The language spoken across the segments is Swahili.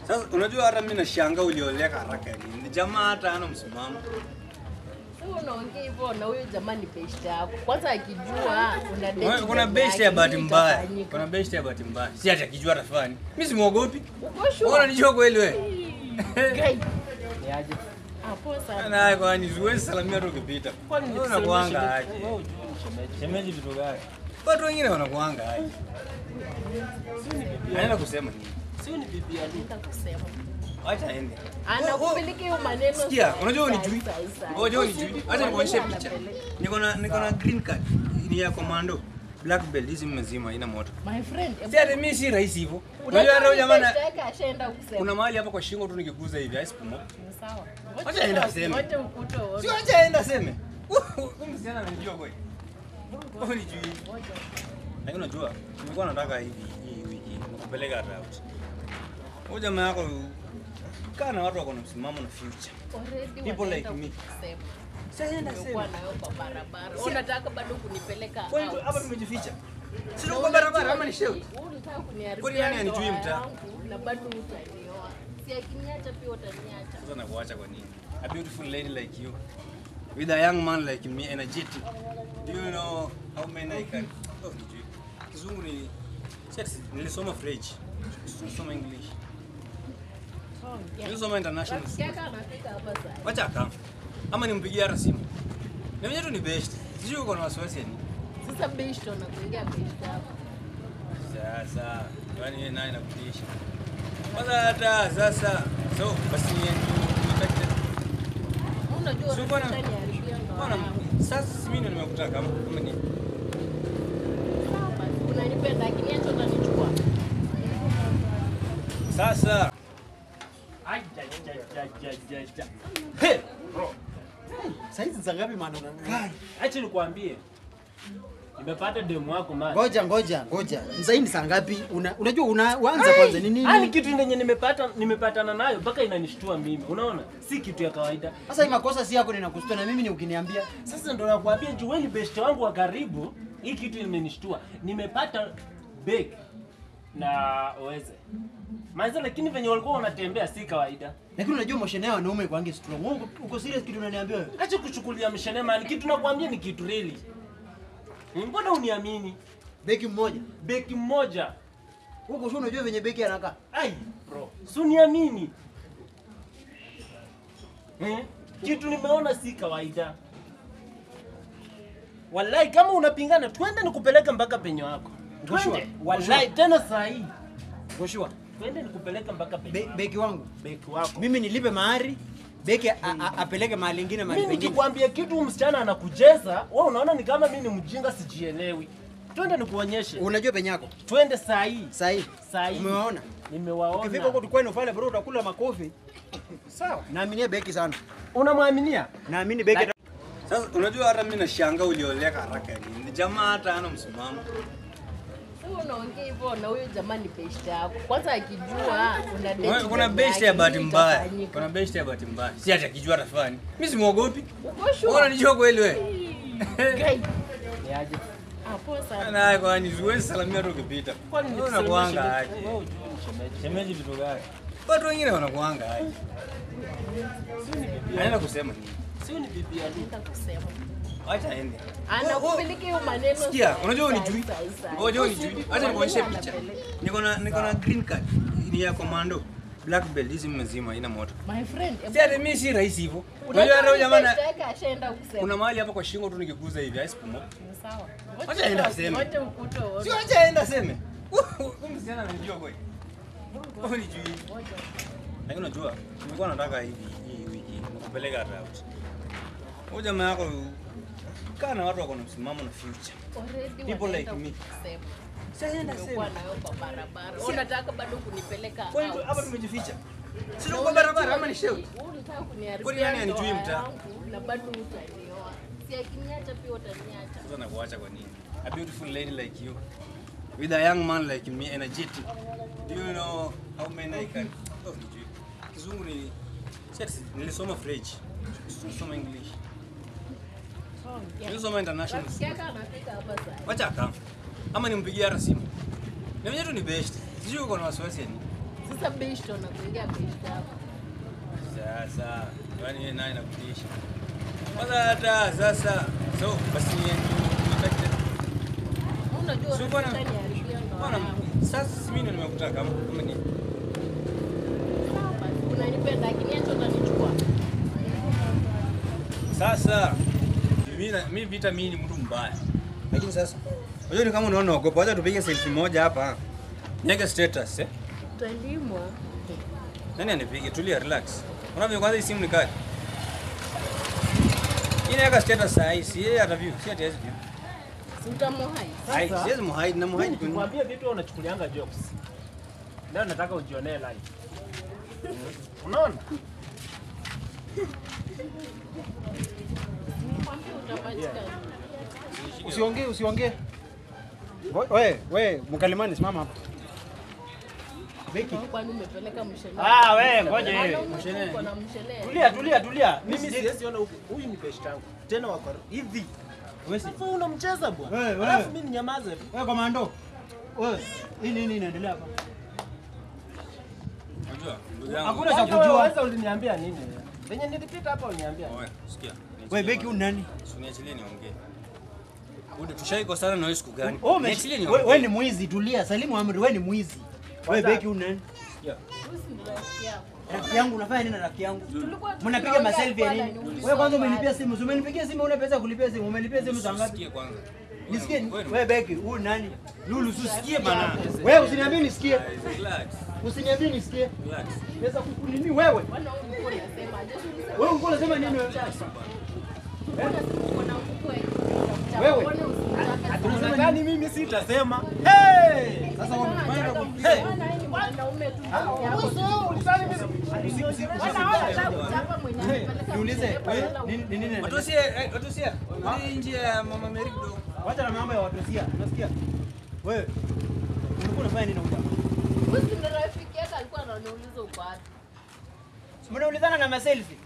Sasa unajua hata mimi nashangaa ulioleka haraka nini? Jamaa hata ana msimamo. Unaongea hivyo na huyo jamaa ni best yako. Kwanza akijua una date. Kuna best ya bahati mbaya. Kuna best ya bahati mbaya. Si hata akijua atafanya. Mimi simuogopi. Uko sure? Unanijua kweli wewe? Guy. Niaje? Hapo sana. Na kwani zuwezi salamia tu ukipita. Unakuanga aje? Shemeji vitu gani? Watu wengine wanakuanga aje? Anaenda kusema nini? Sio ni bibi yangu nitakusema. Acha aende. Anakupeleka hiyo maneno. Sikia, unajua unijui? Ngoja unijui. Acha nikuonyeshe picha. Niko na green card. Ni ya commando. Black belt hizi mzima ina moto. My friend. Sasa mimi si rahisi hivyo. Unajua hata jamaa ashaenda kusema. kuna mahali hapa kwa shingo tu nikiguza hivi asipumo. Sawa. Acha aenda aseme. Wote ukuto. Sio acha aenda aseme. Huyu msichana ananijua kweli. Unijui? Lakini unajua, nilikuwa nataka hii wiki nikupeleka out. Huyu jamaa yako kana watu wako na msimamo na future. People like me. Sasa enda sema. Kwa nayo kwa barabara. Unataka bado kunipeleka. Kwa hiyo hapa tumejificha. Sio kwa barabara ama ni shewe. Unataka kuniharibia. Kwani yani anijui mtaa? Na bado utanioa. Si akiniacha pia utaniacha. Sasa nakuacha kwa nini? A beautiful lady like you with a young man like me, energetic. Do you know how many I can? Oh, nijui. Kizungu ni nilisoma French. Nilisoma English. Nilisoma international. Wacha kama. Ama nimpigie hata simu. Na mwenyewe tu ni best. Sijui uko na wasiwasi nini. Sasa best na kuingia best hapo. Sasa, yani yeye naye nakutisha. Hata sasa. So, basi nitakite. Unajua sio bwana. Bwana, sasa mimi nimekutaka kama ni. Unanipenda lakini acha utanichukua. Sasa. Hey, bro. Saizi za ngapi maana unanikai? Acha nikwambie. Nimepata demo wako man. Ngoja. Sasa hii saa ngapi? Unajua unaanza kwanza ni nini? Ani kitu yenye nimepatana nayo mpaka inanishtua mimi. Unaona? Si kitu ya kawaida. Sasa hii makosa si yako ninakushtua na mimi ni ukiniambia. Sasa ndo nakwambia Joel best wangu wa karibu, hii kitu imenishtua. Nimepata bag na Oweze. Manza lakini venye walikuwa wanatembea si kawaida. Lakini unajua motion yao wanaume kwangi strong. Uko serious kitu unaniambia wewe? Acha kuchukulia mshene man, kitu nakwambia ni kitu really. Mbona uniamini? Beki mmoja. Beki mmoja. Huko sio unajua venye beki anakaa. Ai bro, si uniamini. Kitu nimeona si kawaida. Wallahi kama unapingana twende nikupeleke mpaka penyo wako. Twende. Wallahi tena saa hii. Goshua. Twende nikupeleke mpaka penyo. Beki wangu. Beki wako. Mimi nilipe mahari. Beki apeleke mahali lingine mahali pengine. Mimi nikikwambia kitu msichana anakujeza, wewe unaona ni kama mimi ni mjinga sijielewi. Twende nikuonyeshe. Unajua penye yako? Twende saa hii. Saa hii. Umewaona? Nimewaona. Ukifika huko tukweni ufale bro utakula makofi. Sawa. Naaminia beki sana. Unamwaminia? Naamini beki. Sasa unajua hata mimi nashangaa ulioleka haraka nini? Jamaa hata ana msimamo. Unaongea hivyo na huyo jamaa ni best yako. Kwanza akijua una date. Kuna best ya bahati mbaya. Kuna best ya bahati mbaya. Si hata akijua atafanya. Mimi simuogopi. Uko sure? Unanijua kweli wewe? Guy. Niaje? Hapo sana. Na kwani zuwezi salamia tu ukipita. Unakuanga aje? Shemeji vitu gani? Watu wengine wanakuanga aje? Anaenda kusema nini? Sio ni bibi yangu nitakusema. Acha aende. Anakupeleka hiyo maneno. Sikia, unajua unijui? Ngoja unijui. Acha nikuonyeshe picha. Niko na green card. Ni ya commando. Black belt hizi mzima ina moto. My friend. Sasa mimi si rahisi hivyo. Unajua hata jamaa ashaenda kusema. kuna mahali hapa kwa shingo tu nikiguza hivi asipumo. Sawa. Acha aenda aseme. Wote ukuto. Sio acha aenda aseme. Huyu msichana ananijua kweli. Unijui? Lakini unajua, nilikuwa nataka hii wiki nikupeleka out. Huyu jamaa yako kana watu wako na msimamo na future. People like me. Sasa enda sema. Kwa nayo kwa barabara. Unataka bado kunipeleka. Kwa hiyo hapa tumejificha. Sio kwa barabara ama ni shewe. Unataka kuniharibia. Kwani yani anijui mtaa? Na bado utanioa. Si akiniacha pia utaniacha. Sasa nakuacha kwa nini? A beautiful lady like you with a young man like me, energetic. Do you know how many I can? Oh, nijui. Kizungu ni nilisoma French. Nilisoma English. Nilisoma international. Wacha kama. Ama nimpigie hata simu. Na mwenyewe tu ni best. Sijui uko na wasiwasi nini. Sasa beshto na kuingia beshto yako. Sasa, kwani wewe nani nakutisha? Kwanza hata sasa, so basi ni Unajua So, bwana- utaniharibia ndoa bwana, yangu. sasa mimi ndo nimekutaka kama ni Sawa basi, unanipenda lakini acha utanichukua. sasa mimi vita mimi ni mtu mbaya. Lakini sasa unajua ni kama unaona ogopa, acha tupige selfie moja hapa. Niweke status Utalimwa. Nani anipige? Tulia, relax. Unaona kwanza hii simu ni kali. Inaweka status saa hii, si yeye ataview, si ati view. Si utamuhai. Hai, siwezi muhide na muhide kwa nini? Nikwambie vitu wewe unachukulianga jokes. Leo nataka ujionee live. Unaona? Nikwambia utapatikana. Usiongee. Wewe mkalimani simama hapa. Beki. Kwani umepeleka mshele? Wewe ngoja wewe. Mshele. Kuna mshele. Tulia. Mimi siwezi ona huyu ni best yangu. Tena wako hivi. Wewe si. Sasa unamcheza bwana. Wewe. Alafu mimi ninyamaze tu. Wewe komando. Wewe, nini inaendelea hapa? Unajua, ndugu yangu. Hakuna cha Kwanza kujua. wewe uliniambia nini? Venye nilipita hapa uliniambia. Oe, sikia. Wewe Beki huyu nani? Usiniachilie niongee. Bude tushaikosana na wewe siku gani? Oh, Niachilie niongee. wewe ni mwizi, tulia. Salimu amri, wewe ni mwizi. Wewe Beki huyu nani? Usi ndio rafiki yako. Rafiki yangu unafanya nini na rafiki yangu? Tulikuwa Mnapiga tunaongea maselfie ya kwa nini? nani? Wewe kwanza umenipia simu, umenipigia simu una pesa kulipia simu, umenipia simu za ngapi? Sikia kwanza. Nisikie wewe Beki, huyu nani? Lulu usikie bana. Rafiki Wewe usiniambie nisikie. Relax. Usiniambie nisikie. Relax. Pesa kukunini wewe? Bwana huyu mko unasema aje? Wewe uko unasema nini wewe? Kuna mkwe. Wewe. Mbona usinitaka? Unadhani mimi sitasema? Sasa wewe Mwanaume tu. niulize wewe nini nini? Watusia. Hii nje ya Mama Mary kidogo. Wacha na mambo ya watusia. Unasikia? Wewe ulikuwa unafanya nini huko? Rafiki yake alikuwa ananiuliza uko wapi. Mnaulizana na maselfie.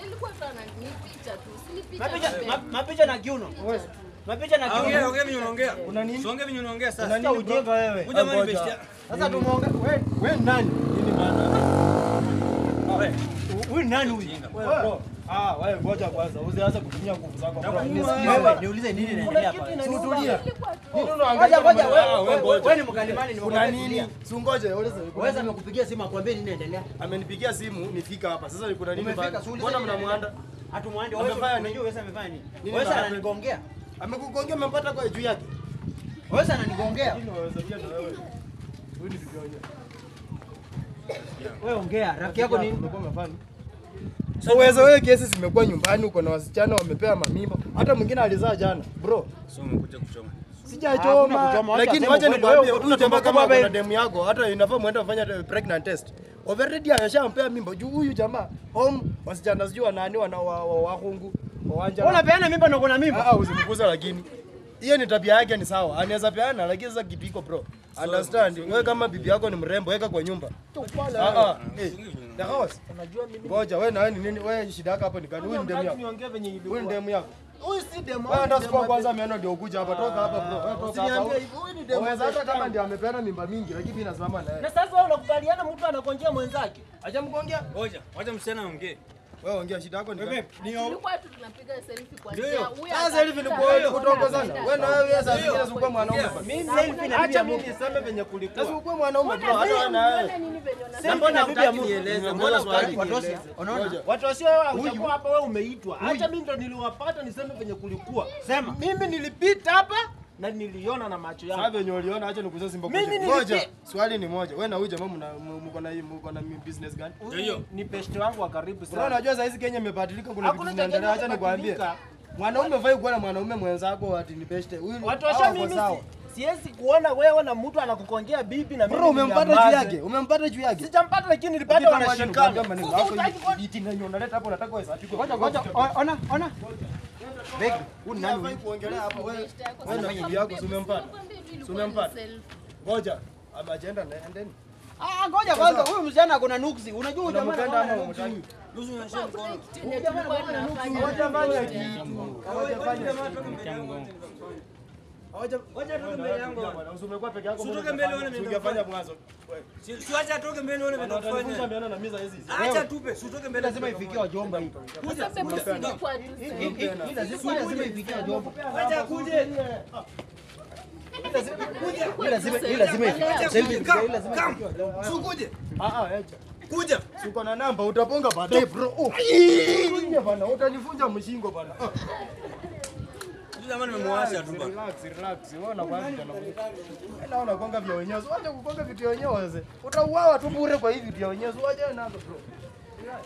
Nilikuwa tu ni picha tu. Si ni picha. Mapicha na kiuno. Wewe. Mapicha na kiuno. Ongea venye unaongea. Una nini? Songe venye unaongea sasa. Una nini ujinga wewe? Kuja mali bestia. Sasa tumuongea wewe nani? Nini maana? Wewe. Huyu nani huyu? Wewe bro. Wewe ngoja kwanza. Usianze kutumia nguvu zako bro. Wewe niulize nini inaendelea hapa? Si utulia. Wewe ni mkalimani ni Kuna nini? Si ungoje, Wewe amekupigia simu akwambie nini inaendelea? amenipigia simu nifika hapa. Sasa kuna nini Umefika, bana? si ulize Mbona nini mnamwanda? Hatumwandi Amefanya wewe. nini? Unajua wewe amefanya nini? Nini Wewe bana? ananigongea. Amekugongea umempata kwa juu yake. Wewe ananigongea. Nini waweza pia na wewe? Huyu ni video yenyewe. Wewe ongea. Rafiki yako nini? Umekuwa mafani. So wewe kesi zimekuwa nyumbani, uko na wasichana wamepea mamimba. Hata mwingine alizaa jana. Bro, So umekuja kuchoma. Hakuna sijachoma. kuchoma, wacha Lakini aseme wacha ukweli, nikwambie, wewe huyu jamaa kama wewe. kuna demu yako, hata inafaa muende kufanya pregnant test. Already ameshampea mimba. Juu huyu jamaa home wasichana sijui wanani wahungu. Wanja. Unapeana mimba na uko na mimba? Usimkuza lakini. Hiyo ni tabia yake ni sawa. Anaweza peana lakini sasa kitu iko bro. Understand? Wewe kama bibi yako ni mrembo, weka kwa nyumba. The house. Unajua mimi Ngoja wewe na wewe ni nini? Wewe shida yako hapo ni gani? Huyu ni demu yako. niongee venye hivi. Huyu ni demu yako. Huyu si demo. Wewe ndio sikuwa kwanza ameona ndio ukuja hapa. Toka hapa bro. Wewe toka hapa. Usiniambie hivyo. Huyu ni demo. Wewe hata kama ndio amepeana mimba mingi lakini mimi nasimama na Na yeye. sasa wewe unakubaliana mtu anakonjea mwenzake? Acha mgongea. Ngoja, wacha msichana aongee. Wewe ongea shida yako ni gani? Tulikuwa tu tunapiga selfie kwa njia. Ndio. Huyu Sasa hivi ni kwa kutongozana. Wewe na wewe sasa zingine zikuwa mwanaume. Mimi acha mimi niseme venye kulikuwa. Sasa ukuwe mwanaume bro. Hata wewe na wewe. Sasa mbona hutaki nieleze? Mbona hutaki Watosi, nieleze? unaona? Watu wasio wewe utakuwa hapa wewe umeitwa. Acha mimi ndo niliwapata niseme venye kulikuwa. Sema. Mimi nilipita hapa na niliona na macho Sasa yangu. venye uliona acha nikuze Simba Mimi question. nilipi- Ngoja, swali ni moja. Wewe na huyu jamaa mko na business gani? Ndio. Ni best wangu wa karibu Bro, sana. unajua saa hizi Kenya imebadilika, kuna Hakuna vitu vinaendelea. Acha Kenya nikwambie. imebadilika. Mwanaume hafai kuwa na mwanaume mwenzako ati ni best. Huyu Watu hawa washa wako mimi sawa. siwezi kuona wewe na mtu anakukongea bibi na mimi. Bro, umempata juu ninyamaze. yake. Umempata juu yake. Sijampata lakini nilipata wanashikana. Sasa hutaki kuona- Unaleta hapo unataka wewe apigwe. Ngoja, ona. Beki, huyu nani? Hafai kuongelea hapa wewe. Wewe na bibi yako si umempata. Si umempata. Ngoja, ameenda na endeni. Ngoja kwanza, huyu msichana kuna nuksi. Unajua huyu jamaa Unampenda ama ana umtaki? nuksi. Nusu unashika mkono. Hawajafanya kitu. Hawajafanya kitu. Wacha toke mbele yangu. Umekuwa peke yako. Utoke mbele uone mimi. Ungefanya mwanzo. Si acha toke mbele uone mimi Wanafunza nitafanya. ameona na miza hizi. Acha tupe, si utoke mbele. Lazima ifikie wajomba hii. Sasa babe usingekuwa tu. Hii lazima ifikie wajomba. Acha kuje. Hii lazima ifikie. Sukuje. Acha. Kuja. Uko na namba utaponga baadaye bro. Kuja bana, utanifunja mshingo bana. Jamani nimemwasha tu bana. Relax. Wewe unakwanga tena. Naona kwanga vya wenyewe. Wacha kukonga vitu vya wenyewe wazee. Utauawa tu bure kwa hivi vitu vya wenyewe. Wacha nazo bro. Relax.